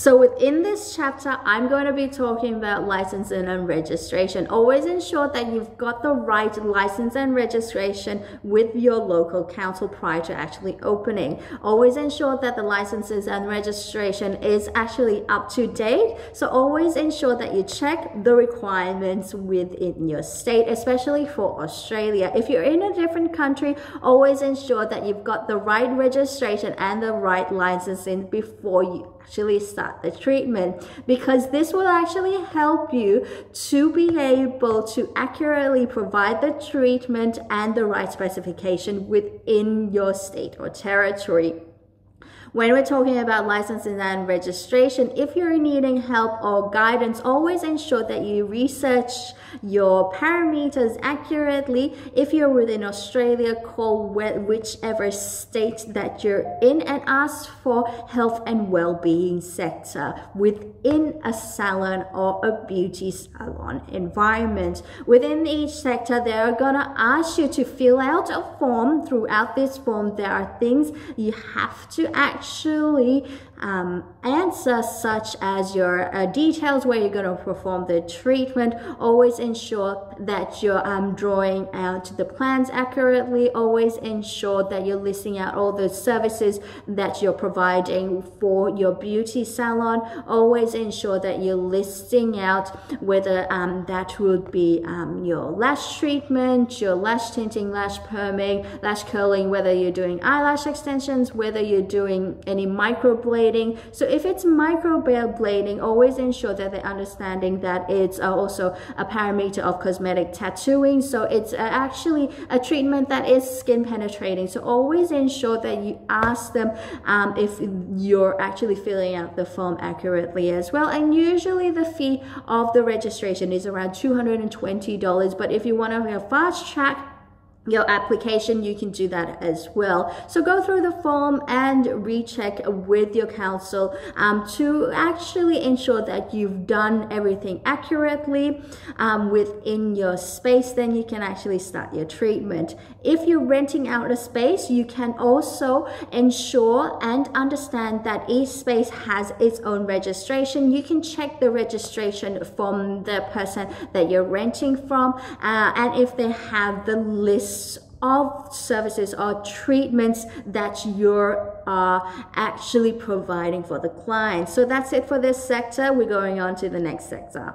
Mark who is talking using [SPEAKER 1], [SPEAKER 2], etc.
[SPEAKER 1] So within this chapter, I'm going to be talking about licensing and registration. Always ensure that you've got the right license and registration with your local council prior to actually opening. Always ensure that the licenses and registration is actually up to date. So always ensure that you check the requirements within your state, especially for Australia. If you're in a different country, always ensure that you've got the right registration and the right licensing before you actually start the treatment, because this will actually help you to be able to accurately provide the treatment and the right specification within your state or territory. When we're talking about licensing and registration, if you're needing help or guidance, always ensure that you research your parameters accurately. If you're within Australia, call whichever state that you're in and ask for health and well-being sector within a salon or a beauty salon environment. Within each sector, they're gonna ask you to fill out a form. Throughout this form, there are things you have to actually answer, such as your details where you're going to perform the treatment. Always ensure that you're drawing out the plans accurately. Always ensure that you're listing out all the services that you're providing for your beauty salon. Always ensure that you're listing out whether that would be your lash treatment, your lash tinting, lash perming, lash curling, whether you're doing eyelash extensions, whether you're doing any microblading. So if it's microblading, always ensure that they're understanding that it's also a parameter of cosmetic tattooing. So it's actually a treatment that is skin penetrating. So always ensure that you ask them if you're actually filling out the form accurately as well. And usually the fee of the registration is around $220, but if you want to fast track your application, you can do that as well. So go through the form and recheck with your council to actually ensure that you've done everything accurately within your space. Then you can actually start your treatment. If you're renting out a space, you can also ensure and understand that each space has its own registration. You can check the registration from the person that you're renting from, and if they have the list of services or treatments that you're actually providing for the client. So that's it for this sector. We're going on to the next sector.